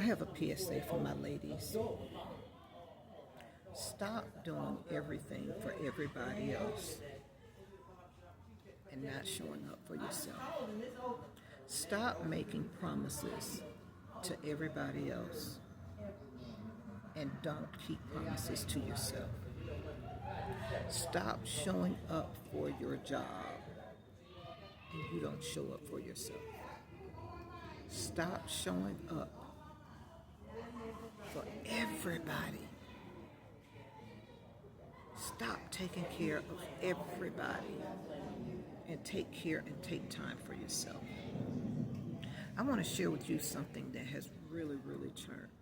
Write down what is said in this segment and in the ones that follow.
I have a PSA for my ladies. Stop doing everything for everybody else and not showing up for yourself. Stop making promises to everybody else and don't keep promises to yourself. Stop showing up for your job and you don't show up for yourself. Stop showing up for everybody. Stop taking care of everybody and take care and take time for yourself. I want to share with you something that has really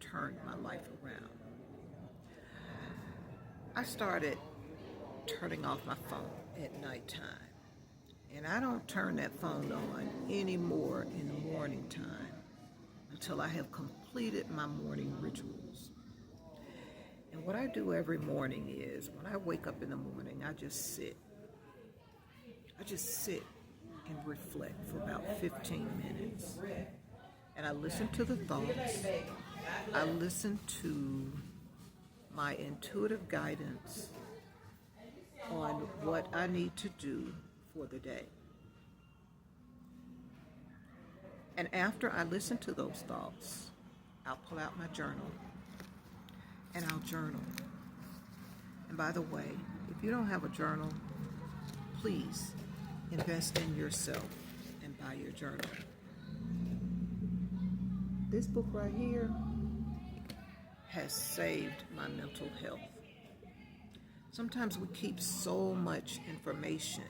turned my life around. I started turning off my phone at nighttime. And I don't turn that phone on anymore in the morning time until I have completed my morning rituals. And what I do every morning is when I wake up in the morning, I just sit. I just sit and reflect for about 15 minutes. And I listen to the thoughts. I listen to my intuitive guidance on what I need to do for the day. And after I listen to those thoughts, I'll pull out my journal and I'll journal. And by the way, if you don't have a journal, please invest in yourself and buy your journal. This book right here has saved my mental health. Sometimes we keep so much information,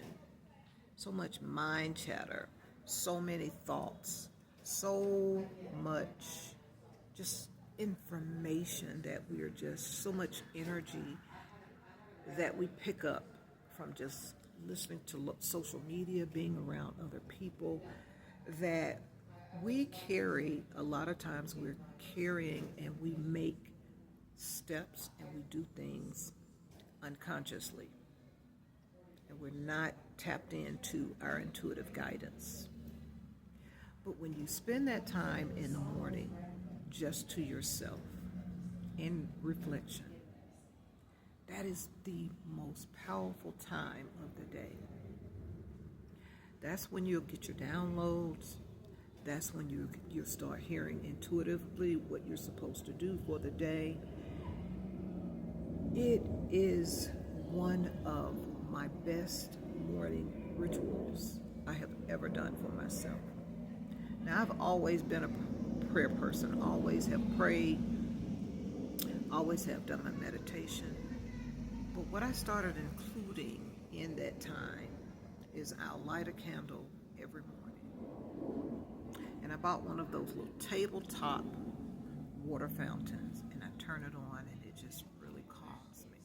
so much mind chatter, so many thoughts, so much just information that we are just so much energy that we pick up from just listening to social media, being around other people, that we carry, a lot of times we're carrying and we make steps and we do things unconsciously. And we're not tapped into our intuitive guidance. But when you spend that time in the morning just to yourself in reflection, that is the most powerful time of the day. That's when you'll get your downloads. That's when you'll start hearing intuitively what you're supposed to do for the day. It is one of my best morning rituals I have ever done for myself. Now, I've always been a prayer person, always have prayed, always have done my meditation. But what I started including in that time is I'll light a candle every morning. And I bought one of those little tabletop water fountains, and I turn it on, and it just really calms me.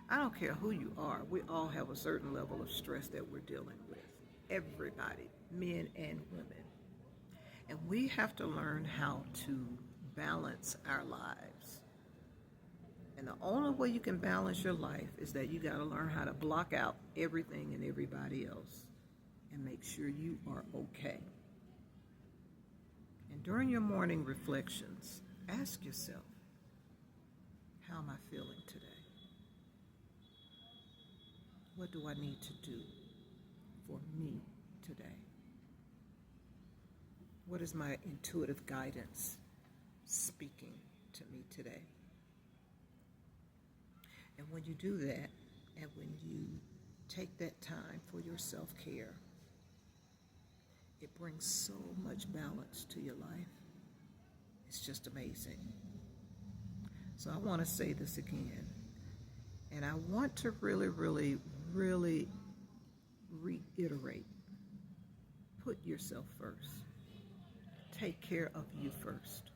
I don't care who you are. We all have a certain level of stress that we're dealing with. Everybody, men and women. And we have to learn how to balance our lives. And the only way you can balance your life is that you got to learn how to block out everything and everybody else and make sure you are okay. And during your morning reflections, ask yourself, how am I feeling today? What do I need to do for me today? What is my intuitive guidance speaking to me today? And when you do that, and when you take that time for your self-care, it brings so much balance to your life. It's just amazing. So I want to say this again. And I want to really reiterate. Put yourself first. Take care of you first.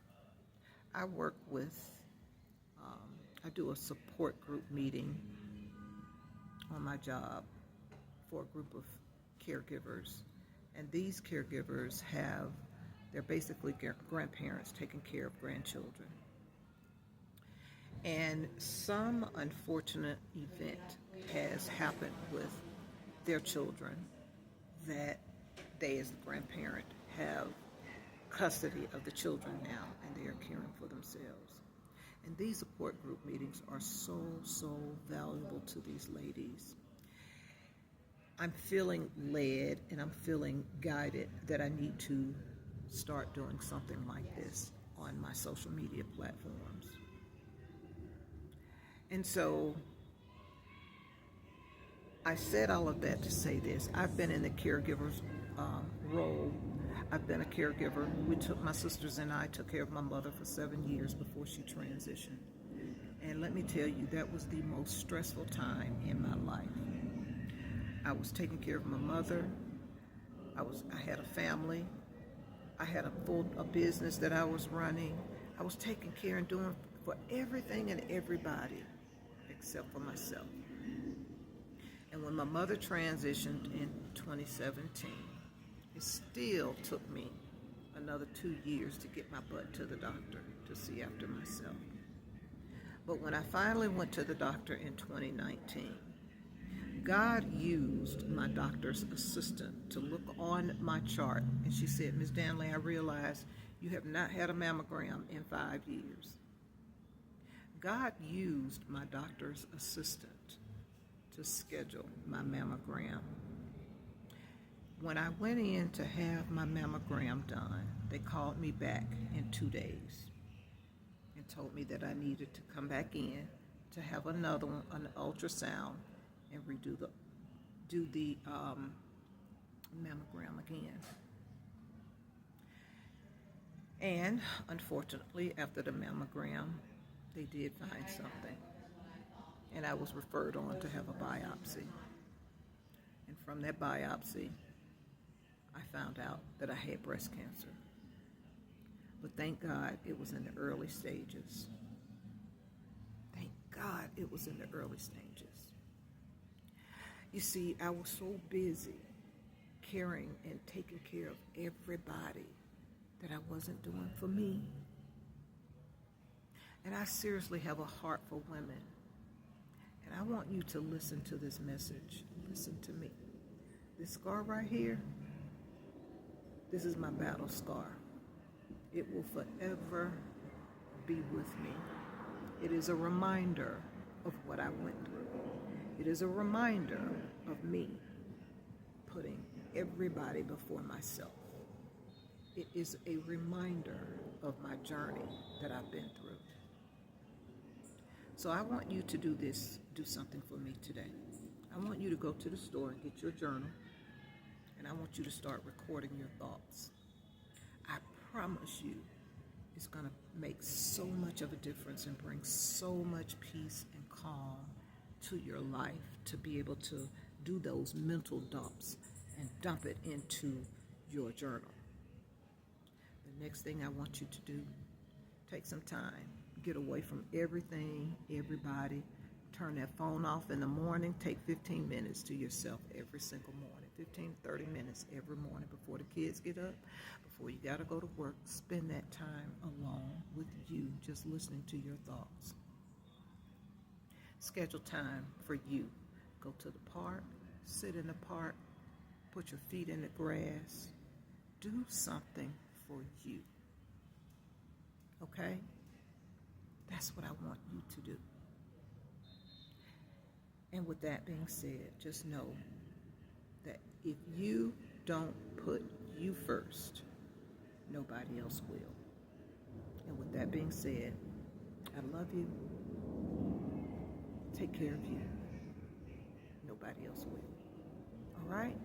I work with, I do a support group meeting on my job for a group of caregivers. And these caregivers they're basically grandparents taking care of grandchildren. And some unfortunate event has happened with their children that they as the grandparent have custody of the children now, and they are caring for themselves. And these support group meetings are so, so valuable to these ladies. I'm feeling led and I'm feeling guided that I need to start doing something like this on my social media platforms. And so I said all of that to say this. I've been in the caregiver's role. I've been a caregiver. My sisters and I took care of my mother for 7 years before she transitioned. And let me tell you, that was the most stressful time in my life. I was taking care of my mother. I had a family. I had a business that I was running. I was taking care and doing for everything and everybody except for myself. And when my mother transitioned in 2017, it still took me another 2 years to get my butt to the doctor to see after myself. But when I finally went to the doctor in 2019, God used my doctor's assistant to look on my chart, and she said, "Ms. Danley, I realize you have not had a mammogram in 5 years." God used my doctor's assistant to schedule my mammogram. When I went in to have my mammogram done, they called me back in 2 days and told me that I needed to come back in to have another one, an ultrasound, and do the mammogram again. And unfortunately, after the mammogram, they did find something, and I was referred on to have a biopsy. And from that biopsy, I found out that I had breast cancer. But thank God it was in the early stages. Thank God it was in the early stages. You see, I was so busy caring and taking care of everybody that I wasn't doing for me. And I seriously have a heart for women. And I want you to listen to this message. Listen to me. This scar right here, this is my battle scar. It will forever be with me. It is a reminder of what I went through. It is a reminder of me putting everybody before myself. It is a reminder of my journey that I've been through. So I want you to do something for me today. I want you to go to the store and get your journal, and I want you to start recording your thoughts. I promise you, it's going to make so much of a difference and bring so much peace and calm to your life to be able to do those mental dumps and dump it into your journal. The next thing I want you to do, take some time, get away from everything, everybody, turn that phone off in the morning, take 15 minutes to yourself every single morning, 15, 30 minutes every morning before the kids get up, before you gotta go to work. Spend that time alone with you, just listening to your thoughts. Schedule time for you. Go to the park, sit in the park, put your feet in the grass. Do something for you. Okay? That's what I want you to do. And with that being said, just know that if you don't put you first, nobody else will. And with that being said, I love you. Take care of you. Nobody else will. All right?